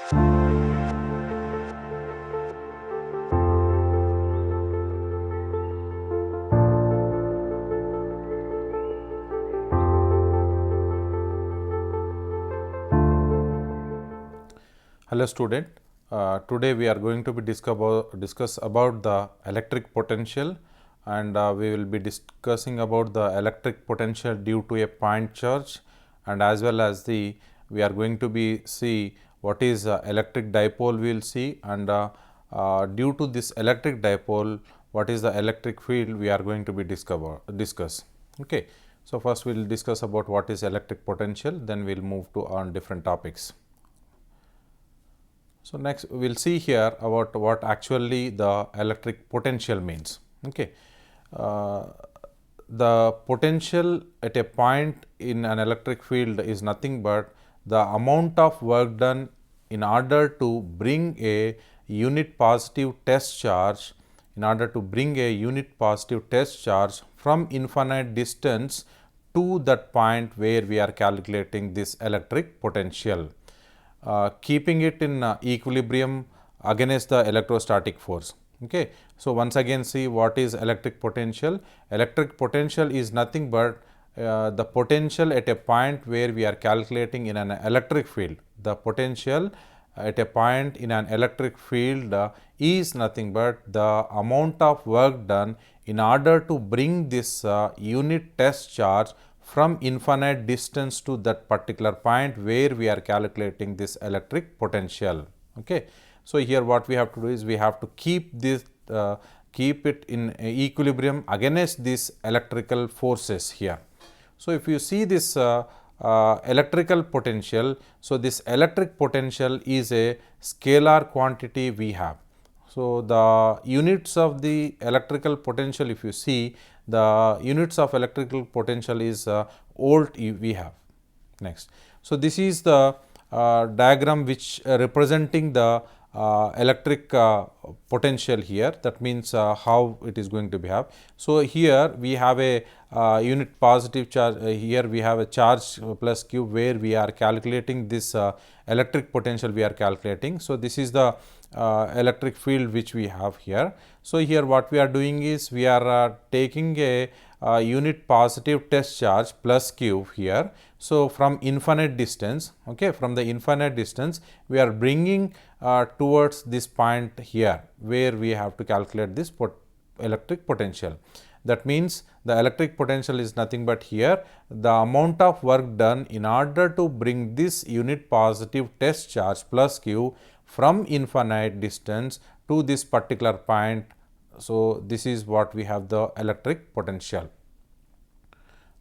Hello student, today we are going to be discuss about the electric potential, and we will be discussing about the electric potential due to a point charge, and as well as we are going to be see what is electric dipole we will see, and due to this electric dipole what is the electric field we are going to be discuss. Okay. So, first we will discuss about what is electric potential, then we will move to on different topics. So, next we will see here about what actually the electric potential means. Okay. The potential at a point in an electric field is nothing but the amount of work done in order to bring a unit positive test charge from infinite distance to that point where we are calculating this electric potential. Keeping it in equilibrium against the electrostatic force. Okay. So, once again see what is electric potential. Electric potential is nothing but the potential at a point where we are calculating in an electric field. The potential at a point in an electric field is nothing but the amount of work done in order to bring this unit test charge from infinite distance to that particular point where we are calculating this electric potential. Okay. So, here what we have to do is we have to keep this keep it in equilibrium against these electrical forces here. So, if you see this electrical potential, so this electric potential is a scalar quantity we have. So, the units of the electrical potential, if you see, the units of electrical potential is volt we have. Next. So, this is the diagram which representing the electric potential here, that means how it is going to be have. So, here we have a unit positive charge, here we have a charge plus q where we are calculating this electric potential we are calculating. So, this is the electric field which we have here. So, here what we are doing is we are taking a unit positive test charge plus q here. So, from infinite distance, okay, from the infinite distance we are bringing towards this point here where we have to calculate this electric potential. That means, the electric potential is nothing but here the amount of work done in order to bring this unit positive test charge plus q from infinite distance to this particular point. So, this is what we have the electric potential.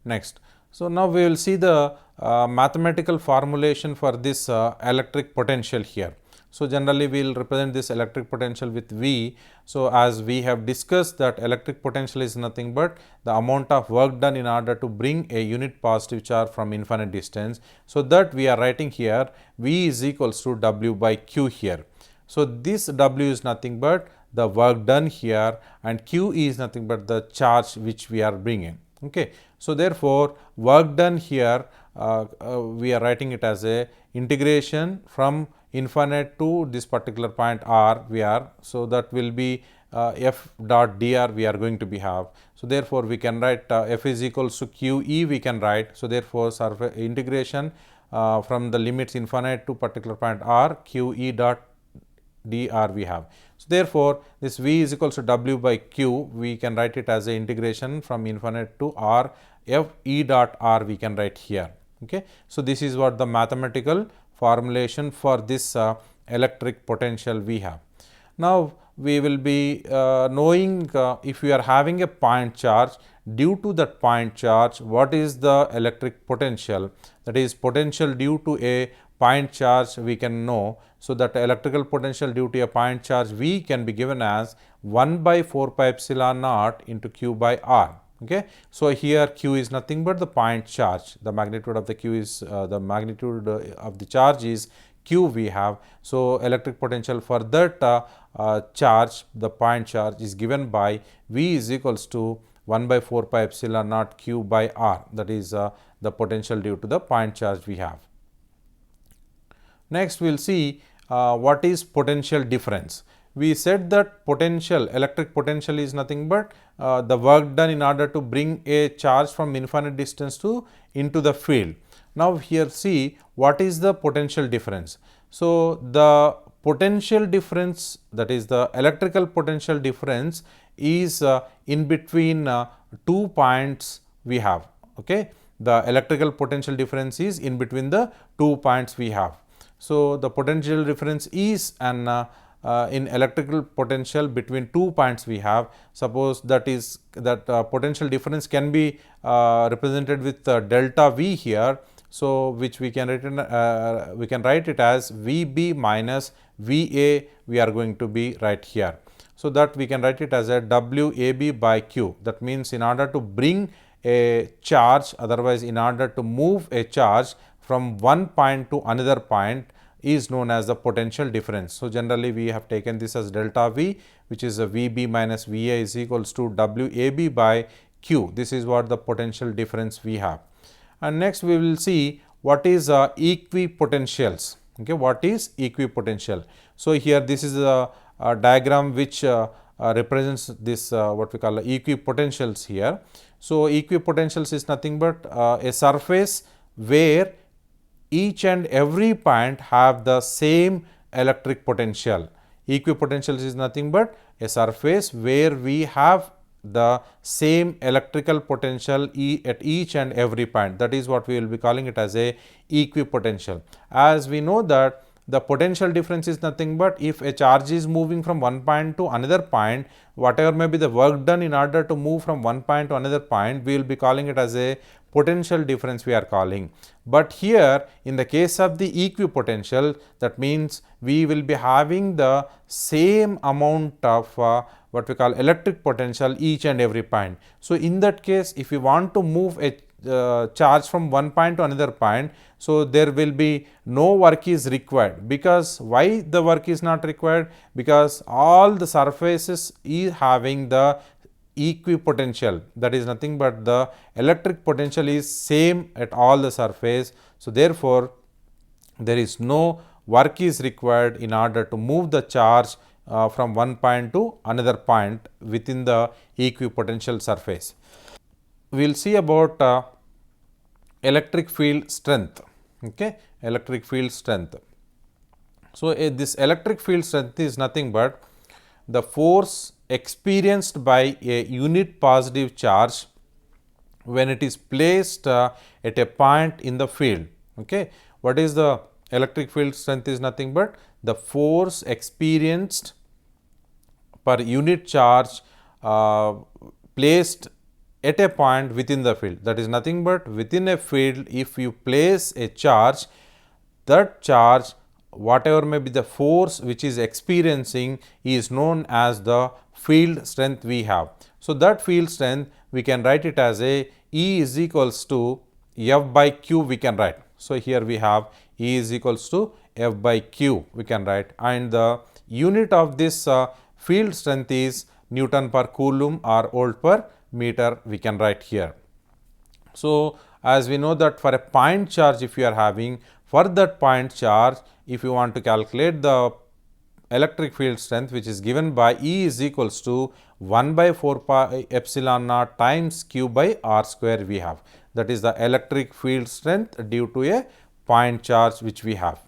Next. So, now we will see the mathematical formulation for this electric potential here. So, generally we will represent this electric potential with V. So, as we have discussed that electric potential is nothing but the amount of work done in order to bring a unit positive charge from infinite distance. So, that we are writing here V is equals to W by Q here. So, this W is nothing but the work done here, and Q is nothing but the charge which we are bringing. Okay. So, therefore, work done here we are writing it as a integration from infinite to this particular point R we are. So, that will be f dot dr we are going to be have. So, therefore, we can write f is equals to q e we can write. So, therefore, surface integration from the limits infinite to particular point R q e dot dr we have. So, therefore, this V is equals to W by Q, we can write it as a integration from infinite to R f e dot R we can write here. Okay. So, this is what the mathematical formulation for this electric potential we have. Now, we will be knowing if we are having a point charge, due to that point charge what is the electric potential, that is potential due to a point charge we can know. So, that electrical potential due to a point charge V can be given as 1 by 4 pi epsilon naught into Q by R. Okay. So, here Q is nothing but the point charge, the magnitude of the Q is the magnitude of the charge is Q we have. So, electric potential for that charge, the point charge is given by V is equals to 1 by 4 pi epsilon naught Q by R, that is the potential due to the point charge we have. Next, we will see what is potential difference? We said that potential, electric potential is nothing but the work done in order to bring a charge from infinite distance to into the field. Now, here see what is the potential difference. So, the potential difference, that is the electrical potential difference, is in between two points we have. Okay, the electrical potential difference is in between the 2 points we have. So, the potential difference is an in electrical potential between 2 points we have. Suppose that is that potential difference can be represented with delta V here. So, which we can write it as VB minus VA, we are going to be right here. So, that we can write it as a WAB by Q. That means, in order to bring a charge, otherwise in order to move a charge from one point to another point, is known as the potential difference. So, generally we have taken this as delta V, which is a VB minus VA is equals to WAB by Q. This is what the potential difference we have. And next we will see what is equipotentials. Okay, what is equipotential? So, here this is a diagram which represents this what we call equipotentials here. So, equipotentials is nothing but a surface where each and every point have the same electric potential. Equipotentials is nothing but a surface where we have the same electrical potential at each and every point. That is what we will be calling it as a equipotential. As we know that the potential difference is nothing but if a charge is moving from one point to another point, whatever may be the work done in order to move from one point to another point, we will be calling it as a potential difference we are calling. But here in the case of the equipotential, that means we will be having the same amount of what we call electric potential each and every point. So, in that case, if we want to move a charge from one point to another point, so there will be no work is required. Because why the work is not required? Because all the surfaces is having the equipotential, that is nothing but the electric potential is same at all the surface. So, therefore, there is no work is required in order to move the charge from one point to another point within the equipotential surface. We will see about electric field strength. Okay, electric field strength. So, this electric field strength is nothing but the force experienced by a unit positive charge when it is placed at a point in the field. Okay, what is the electric field strength is nothing but the force experienced per unit charge placed at a point within the field. That is nothing but within a field, if you place a charge, that charge, whatever may be the force which is experiencing, is known as the field strength we have. So, that field strength we can write it as a E is equals to F by Q we can write. So, here we have E is equals to F by Q we can write, and the unit of this field strength is Newton per Coulomb or volt per meter we can write here. So, as we know that for a point charge, if you are having, for that point charge, if you want to calculate the electric field strength, which is given by E is equals to 1 by 4 pi epsilon naught times Q by R square we have. That is the electric field strength due to a point charge which we have.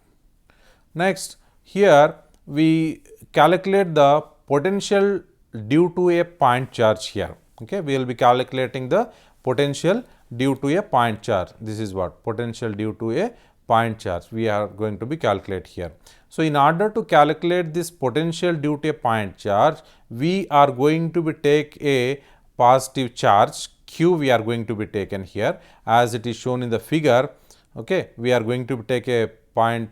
Next, here we calculate the potential due to a point charge here. Okay, we will be calculating the potential due to a point charge. This is what potential due to a point charge we are going to be calculate here. So, in order to calculate this potential due to a point charge, we are going to be take a positive charge Q we are going to be taken here as it is shown in the figure. Okay, we are going to take a point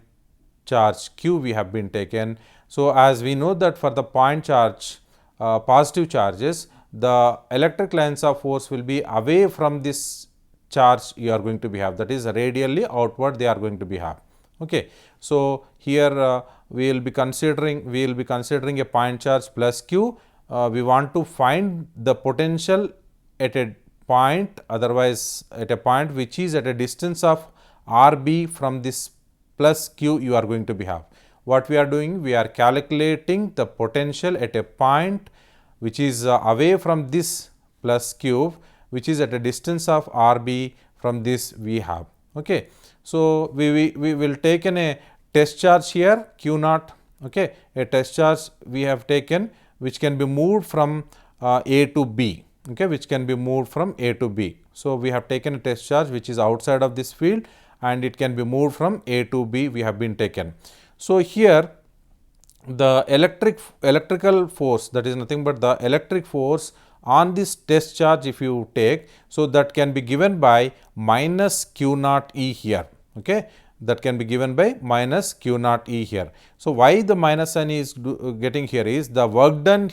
charge Q we have been taken. So, as we know that for the point charge positive charges, the electric lines of force will be away from this charge you are going to be have, that is radially outward they are going to be have. Okay. So, here we will be considering a point charge plus Q. We want to find the potential at a point, otherwise at a point which is at a distance of RB from this plus Q you are going to be have. what we are doing? We are calculating the potential at a point which is away from this plus cube, which is at a distance of RB from this we have. Okay. So, we will take a test charge here Q naught, okay, a test charge we have taken which can be moved from A to B, okay, which can be moved from A to B. So, we have taken a test charge which is outside of this field and it can be moved from A to B, we have been taken. So, here the electrical force, that is nothing but the electric force on this test charge if you take, so that can be given by minus Q naught E here, okay, that can be given by minus Q naught E here. So, why the minus sign is getting here is the work done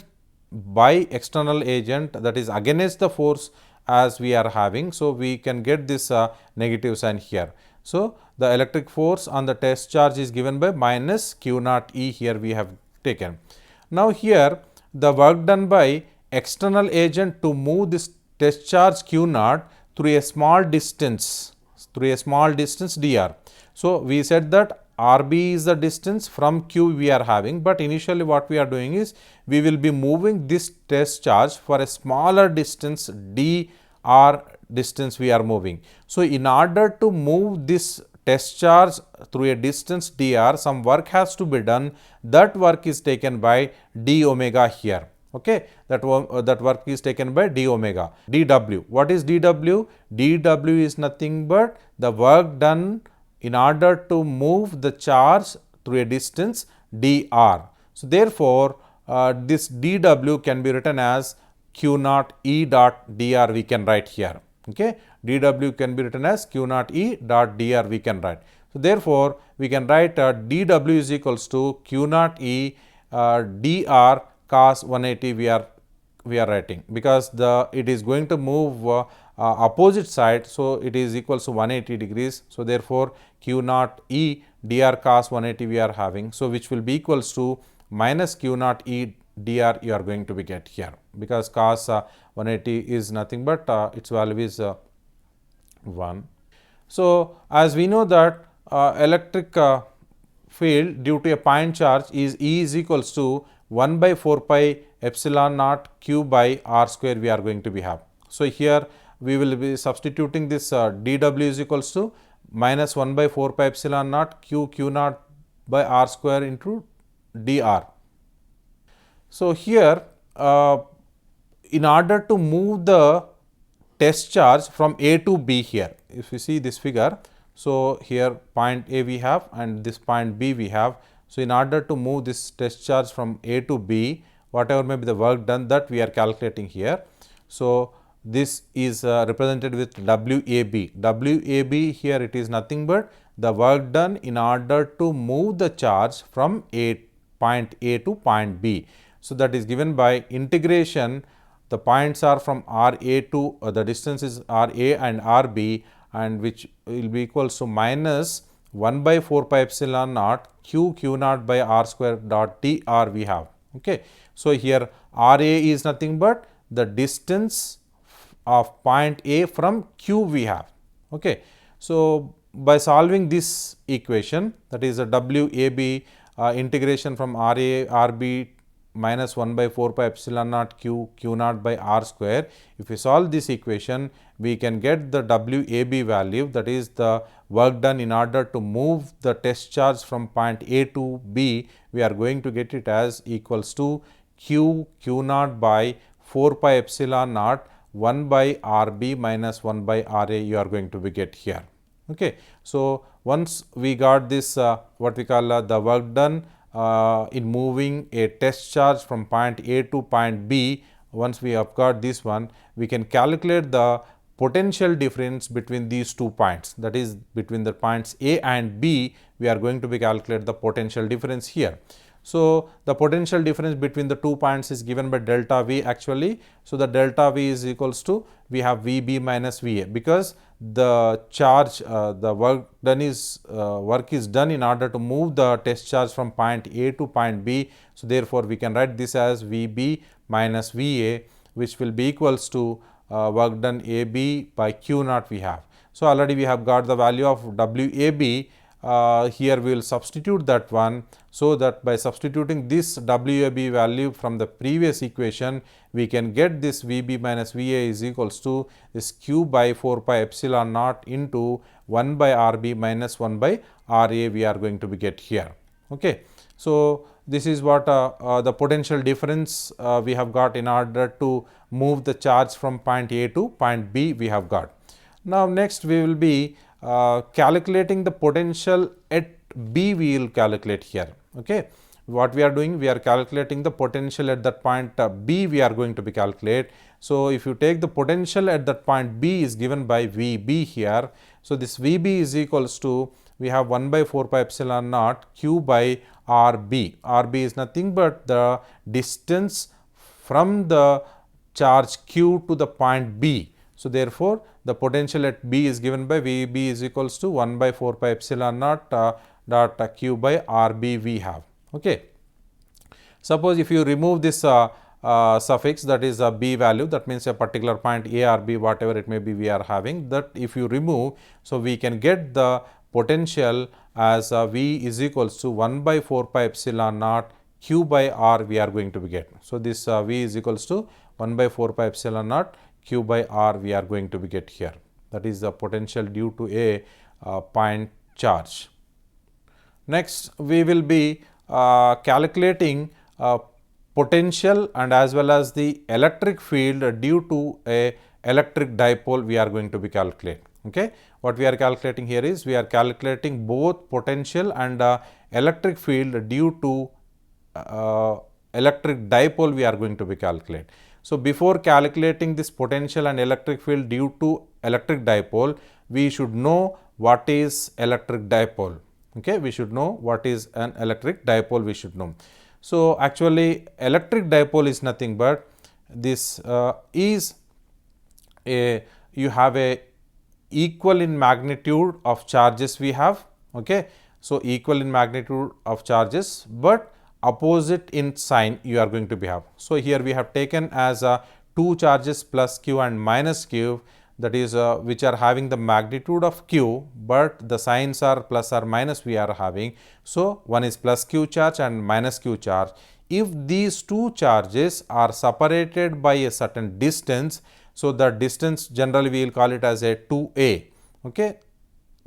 by external agent, that is against the force as we are having. So, we can get this negative sign here. So, the electric force on the test charge is given by minus Q naught E here we have taken. Now, here the work done by external agent to move this test charge Q naught through a small distance dr. So, we said that RB is the distance from Q we are having, but initially what we are doing is we will be moving this test charge for a smaller distance dr distance we are moving. So, in order to move this test charge through a distance dr, some work has to be done. That work is taken by d omega here. Okay, that work is taken by d omega. dw, what is dw? dw is nothing but the work done in order to move the charge through a distance dr. So, therefore, this dw can be written as Q naught E dot dr we can write here. Okay, dw can be written as Q naught E dot dr we can write. So, therefore, we can write dw is equals to Q naught E dr cos 180 we are writing, because it is going to move opposite side. So, it is equals to 180 degrees. So, therefore, Q naught E dr cos 180 we are having. So, which will be equals to minus Q naught E dr you are going to be get here, because cos 180 is nothing but its value is 1. So, as we know that electric field due to a point charge is E is equals to 1 by 4 pi epsilon naught q by r square we are going to be have. So, here we will be substituting this dw is equals to minus 1 by 4 pi epsilon naught q naught by r square into dr. So, here in order to move the test charge from A to B here, if you see this figure, so here point A we have and this point B we have. So, in order to move this test charge from A to B, whatever may be the work done, that we are calculating here. So, this is represented with WAB. WAB here it is nothing but the work done in order to move the charge from point A to point B. So, that is given by integration. The points are from RA to the distance is RA and RB, and which will be equals to minus 1 by 4 pi epsilon naught q naught by r square dot dr we have. Okay. So, here RA is nothing but the distance of point A from Q we have. Okay. So, by solving this equation, that is a WAB integration from RA RB minus 1 by 4 pi epsilon naught q naught by r square. If we solve this equation, we can get the WAB value, that is the work done in order to move the test charge from point A to B. We are going to get it as equals to q naught by 4 pi epsilon naught 1 by RB minus 1 by RA you are going to be get here. Okay. So, once we got this what we call the work done in moving a test charge from point A to point B, once we have got this one, we can calculate the potential difference between these 2 points, that is between the points A and B. We are going to be calculate the potential difference here. So, the potential difference between the 2 points is given by delta V actually. So, the delta V is equals to, we have VB minus VA, because the charge the work is done in order to move the test charge from point A to point B. So, therefore, we can write this as VB minus VA, which will be equals to work done AB by Q naught we have. So, already we have got the value of WAB here we will substitute that one, so that by substituting this WAB value from the previous equation, we can get this VB minus VA is equals to this Q by 4 pi epsilon naught into 1 by RB minus 1 by RA we are going to be get here. Okay. So, this is what the potential difference we have got in order to move the charge from point A to point B we have got. Now, next we will be calculating the potential at B we will calculate here. Okay. What we are doing? We are calculating the potential at that point B we are going to be calculate. So, if you take the potential at that point B is given by VB here. So, this VB is equals to, we have 1 by 4 pi epsilon naught Q by RB. RB is nothing but the distance from the charge Q to the point B. So, therefore, the potential at B is given by VB is equals to 1 by 4 pi epsilon naught dot Q by RB we have. Okay. Suppose if you remove this suffix, that is a B value, that means a particular point A or B, whatever it may be we are having, that if you remove, so we can get the potential as V is equals to 1 by 4 pi epsilon naught Q by R we are going to be get. So, this V is equals to 1 by 4 pi epsilon naught Q by R we are going to be get here. That is the potential due to a point charge. Next, we will be calculating potential and as well as the electric field due to a electric dipole we are going to be calculate. Okay. What we are calculating here is, we are calculating both potential and electric field due to electric dipole we are going to be calculate. So, before calculating this potential and electric field due to electric dipole, we should know what is electric dipole. Okay, we should know what is an electric dipole, we should know. So, actually electric dipole is nothing but this is a, you have a equal in magnitude of charges we have. Okay. So, equal in magnitude of charges, but opposite in sign you are going to be have. So, here we have taken as two charges plus Q and minus Q, that is which are having the magnitude of Q, but the signs are plus or minus we are having. So, one is plus Q charge and minus Q charge. If these two charges are separated by a certain distance, so the distance generally we will call it as a 2A. Okay.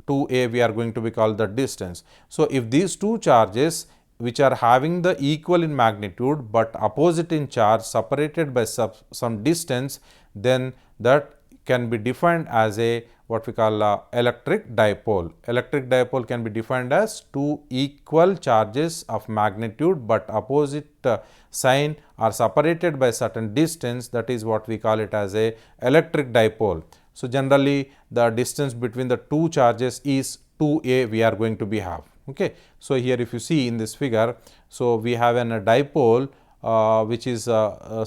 2A we are going to be called the distance. So, if these two charges which are having the equal in magnitude, but opposite in charge separated by some distance, then that can be defined as a what we call electric dipole. Electric dipole can be defined as two equal charges of magnitude, but opposite sign are separated by certain distance, that is what we call it as a electric dipole. So, generally the distance between the two charges is 2A we are going to be have. Okay. So, here if you see in this figure, so we have a dipole which is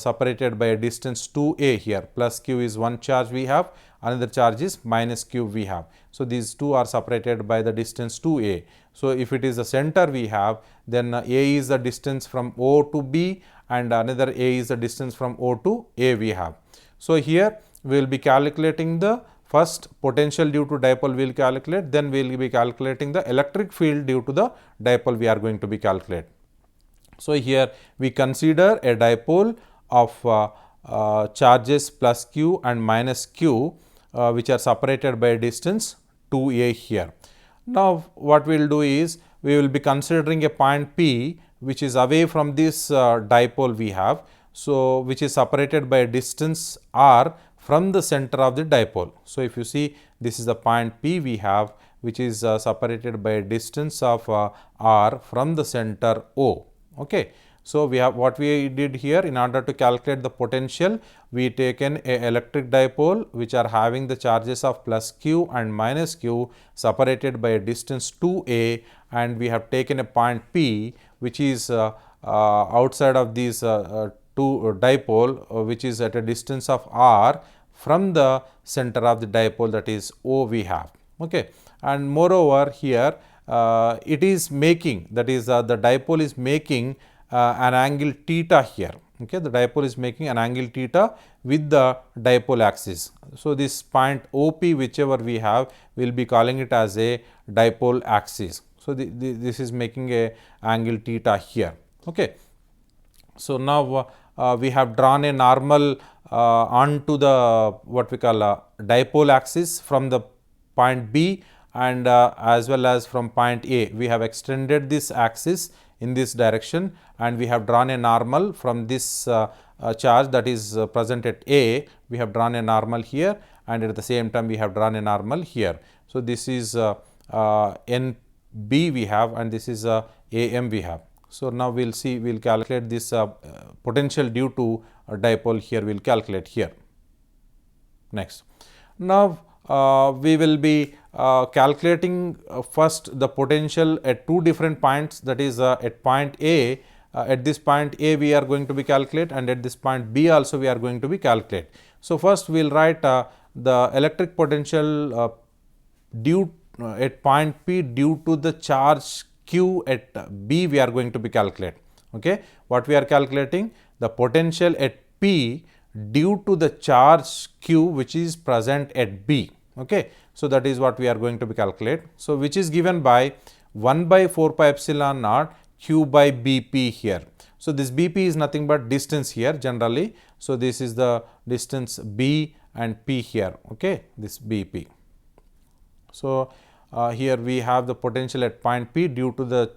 separated by a distance 2A here, plus Q is one charge we have, another charge is minus Q we have. So, these two are separated by the distance 2A. So, if it is the center we have, then A is the distance from O to B and another A is the distance from O to A we have. So, here we will be calculating the first potential due to dipole we will calculate, then we will be calculating the electric field due to the dipole we are going to be calculate. So, here we consider a dipole of charges plus Q and minus Q which are separated by a distance 2A here. Now, what we will do is, we will be considering a point P which is away from this dipole we have. So, which is separated by a distance R from the center of the dipole. So, if you see, this is the point P we have, which is separated by a distance of R from the center O. Okay. So, we have what we did here, in order to calculate the potential, we taken a electric dipole which are having the charges of plus Q and minus Q separated by a distance 2A, and we have taken a point P which is outside of these two dipole which is at a distance of R from the center of the dipole, that is O we have. Okay. And moreover, here it is making, that is the dipole is making an angle theta here. Okay, the dipole is making an angle theta with the dipole axis. So, this point OP whichever we have, we will be calling it as a dipole axis. So, this is making a angle theta here. Okay. So, now we have drawn a normal onto the what we call dipole axis from the point B and as well as from point A. We have extended this axis in this direction and we have drawn a normal from this charge that is present at A. We have drawn a normal here and at the same time we have drawn a normal here. So, this is NB we have and this is AM we have. So, now we will see, we will calculate this potential due to a dipole here, we will calculate here. Next. Now, we will be calculating first the potential at two different points, that is at point A. At this point A we are going to be calculate and at this point B also we are going to be calculate. So, first we will write the electric potential due at point P due to the charge Q at B we are going to be calculate. Okay. What we are calculating? The potential at P due to the charge Q which is present at B. Okay. So, that is what we are going to be calculate. So, which is given by 1 by 4 pi epsilon naught Q by BP here. So, this BP is nothing but distance here generally. So, this is the distance B and P here. Okay. This BP. So, here we have the potential at point P due to the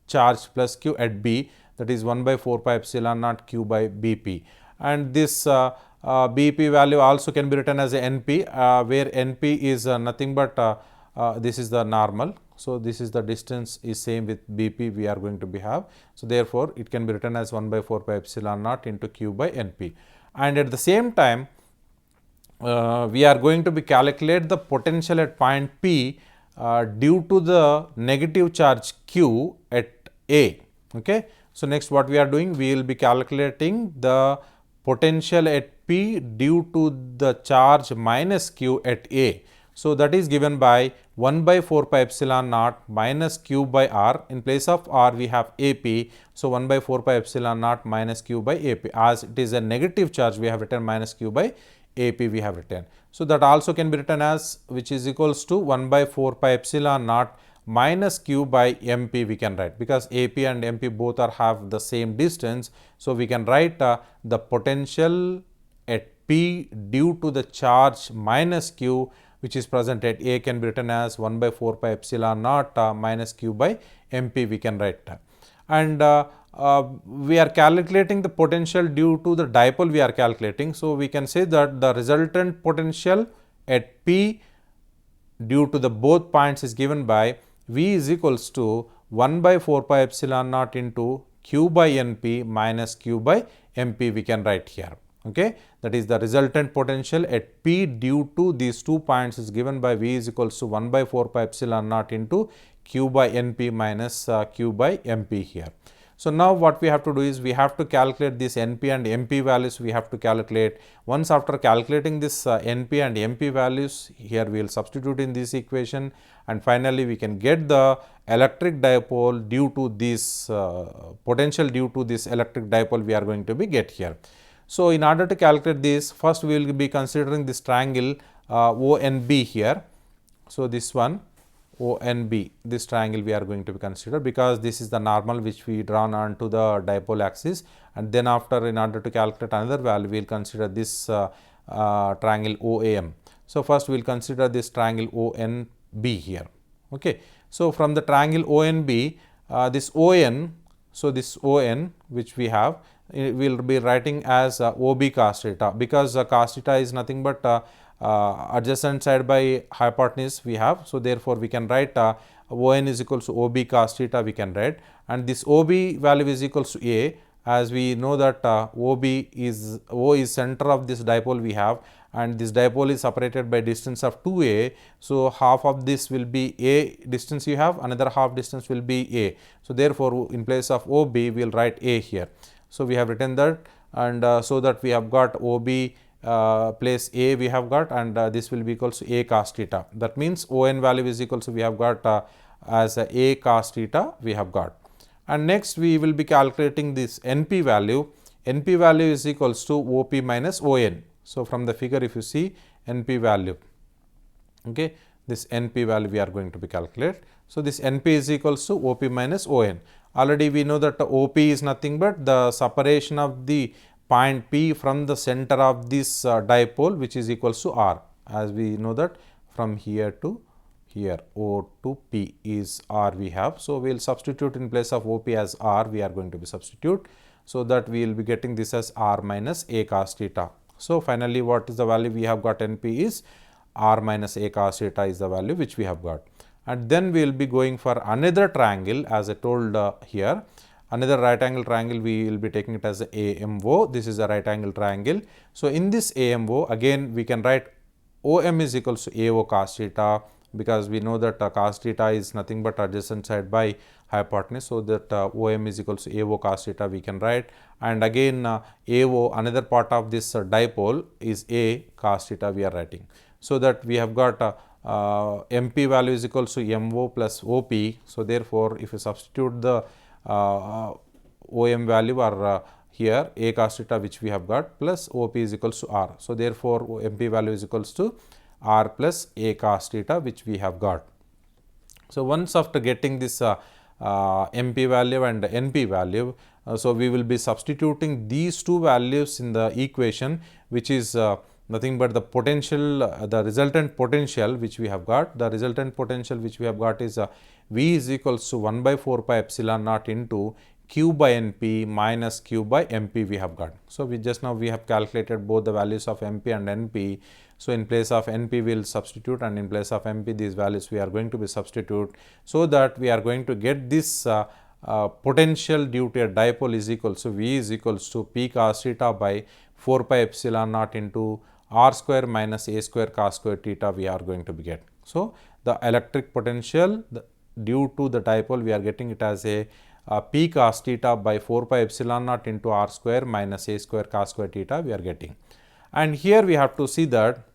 charge plus Q at B, that is 1 by 4 pi epsilon naught Q by BP. And this BP value also can be written as a NP, where NP is nothing but this is the normal. So, this is the distance is same with BP we are going to be have. So, therefore, it can be written as 1 by 4 pi epsilon naught into Q by NP. And at the same time, we are going to be calculate the potential at point P due to the negative charge Q at A. Okay. So, next what we are doing? We will be calculating the potential at P due to the charge minus Q at A. So, that is given by 1 by 4 pi epsilon naught minus Q by R. In place of R we have AP. So, 1 by 4 pi epsilon naught minus Q by AP. As it is a negative charge, we have written minus Q by AP we have written. So, that also can be written as, which is equals to 1 by 4 pi epsilon naught minus Q by MP we can write, because AP and MP both are have the same distance. So, we can write the potential at P due to the charge minus Q which is present at A can be written as 1 by 4 pi epsilon naught minus Q by MP we can write. And we are calculating the potential due to the dipole we are calculating. So, we can say that the resultant potential at P due to the both points is given by V is equals to 1 by 4 pi epsilon naught into Q by NP minus Q by MP we can write here. Okay. That is the resultant potential at P due to these 2 points is given by V is equals to 1 by 4 pi epsilon naught into Q by NP minus Q by MP here. So, now what we have to do is we have to calculate this NP and MP values we have to calculate. Once after calculating this NP and MP values, here we will substitute in this equation and finally, we can get the electric dipole due to this potential due to this electric dipole we are going to be get here. So, in order to calculate this, first we will be considering this triangle ONB here. So, this one ONB, this triangle we are going to be consider, because this is the normal which we drawn onto the dipole axis, and then after in order to calculate another value we will consider this triangle OAM. So, first we will consider this triangle ONB here. Okay. So, from the triangle ONB, this ON, so this ON which we have, we will be writing as OB cos theta, because cos theta is nothing but adjacent side by hypotenuse we have. So, therefore, we can write ON is equals to OB cos theta we can write, and this OB value is equals to A, as we know that O is center of this dipole we have, and this dipole is separated by distance of 2A. So, half of this will be A distance you have, another half distance will be A. So, therefore, in place of OB we will write A here. So, we have written that, and so that we have got OB place A we have got, and this will be equals to A cos theta. That means, ON value is equals to we have got as A cos theta we have got. And next we will be calculating this NP value. NP value is equals to OP minus ON. So, from the figure if you see NP value, okay, this NP value we are going to be calculate. So, this NP is equals to OP minus ON. Already we know that OP is nothing but the separation of the point P from the center of this dipole, which is equals to R, as we know that from here to here O to P is R we have. So, we will substitute in place of OP as R, we are going to be substitute. So, that we will be getting this as R minus A cos theta. So, finally, what is the value we have got? NP is R minus A cos theta is the value which we have got. And then we will be going for another triangle, as I told here, another right angle triangle, we will be taking it as a AMO. This is a right angle triangle. So, in this AMO, again we can write OM is equals to AO cos theta, because we know that cos theta is nothing but adjacent side by hypotenuse. So, that OM is equals to AO cos theta we can write, and again AO, another part of this dipole is A cos theta we are writing. So, that we have got MP value is equals to MO plus OP. So, therefore, if you substitute the OM value or here A cos theta which we have got plus OP is equals to R. So, therefore, MP value is equals to R plus A cos theta which we have got. So, once after getting this MP value and NP value, so we will be substituting these two values in the equation, which is nothing but the potential, the resultant potential which we have got. The resultant potential which we have got is V is equals to 1 by 4 pi epsilon naught into Q by NP minus Q by MP we have got. So, we just now we have calculated both the values of MP and NP. So, in place of NP we will substitute, and in place of MP these values we are going to be substitute. So, that we are going to get this potential due to a dipole is equals to V is equals to P cos theta by 4 pi epsilon naught into R square minus A square cos square theta we are going to be get. So, the electric potential due to the dipole we are getting it as a P cos theta by 4 pi epsilon naught into R square minus A square cos square theta we are getting. And here we have to see that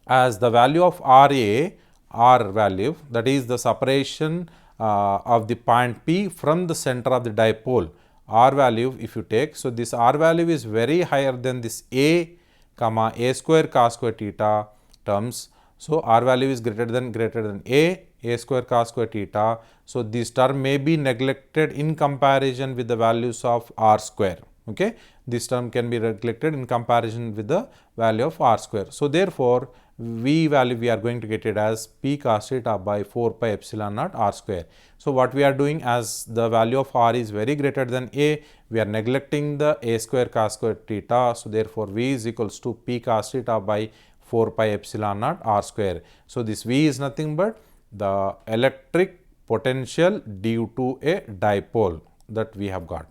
as the value of RA, R value, that is the separation of the point P from the center of the dipole, R value if you take. So, this R value is very higher than this A comma A square cos square theta terms. So, R value is greater than A square cos square theta. So, this term may be neglected in comparison with the values of R square. Okay, this term can be neglected in comparison with the value of R square. So, therefore, V value we are going to get it as P cos theta by 4 pi epsilon naught R square. So, what we are doing, as the value of R is very greater than A, we are neglecting the A square cos square theta. So, therefore, V is equals to P cos theta by 4 pi epsilon naught R square. So, this V is nothing but the electric potential due to a dipole that we have got.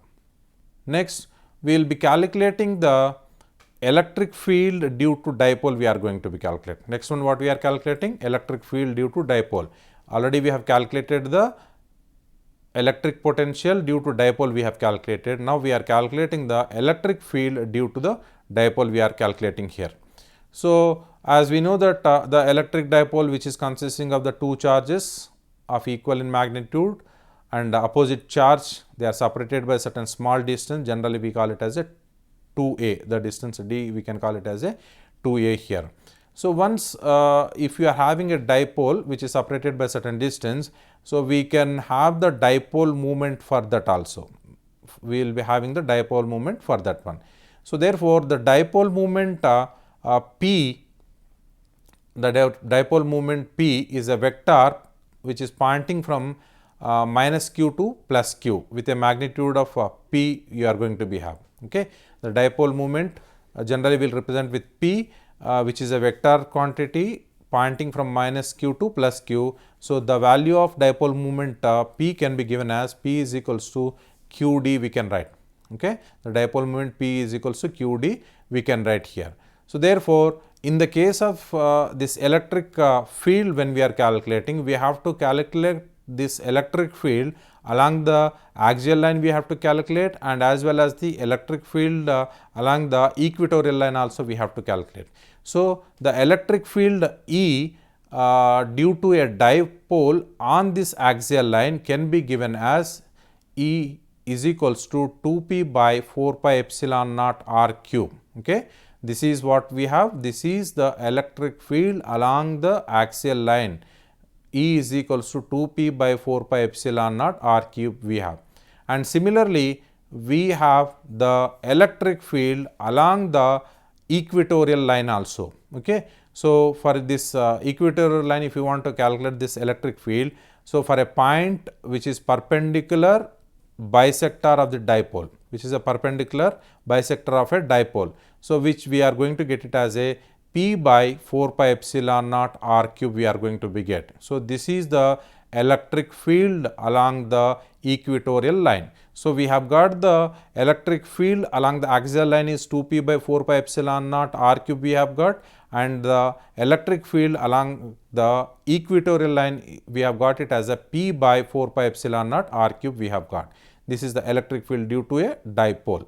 Next, we will be calculating the electric field due to dipole we are going to be calculating. Next one, what we are calculating? Electric field due to dipole. Already we have calculated the electric potential due to dipole we have calculated. Now, we are calculating the electric field due to the dipole we are calculating here. So, as we know that the electric dipole, which is consisting of the two charges of equal in magnitude and the opposite charge, they are separated by a certain small distance. Generally, we call it as a 2a, the distance d we can call it as a 2a here. So, once if you are having a dipole which is separated by a certain distance, so we can have the dipole moment for that also. We will be having the dipole moment for that one. So, therefore, the dipole moment P, the dipole moment P is a vector which is pointing from minus q to plus q with a magnitude of P you are going to be have. Okay. The dipole moment generally will represent with P, which is a vector quantity pointing from minus q to plus q. So, the value of dipole moment P can be given as P is equals to qd we can write. Okay. The dipole moment P is equals to qd we can write here. So, therefore, in the case of this electric field, when we are calculating, we have to calculate this electric field along the axial line we have to calculate, and as well as the electric field along the equatorial line also we have to calculate. So, the electric field E due to a dipole on this axial line can be given as E is equals to 2p by 4 pi epsilon naught r cube. Okay. This is what we have. This is the electric field along the axial line. E is equals to 2p by 4 pi epsilon naught r cube we have. And similarly, we have the electric field along the equatorial line also. Okay. So, for this equatorial line, if you want to calculate this electric field, so for a point which is perpendicular bisector of the dipole, which is a perpendicular bisector of a dipole. So, which we are going to get it as a p by 4 pi epsilon naught r cube we are going to be get. So, this is the electric field along the equatorial line. So, we have got the electric field along the axial line is 2p by 4 pi epsilon naught r cube we have got, and the electric field along the equatorial line we have got it as a p by 4 pi epsilon naught r cube we have got. This is the electric field due to a dipole.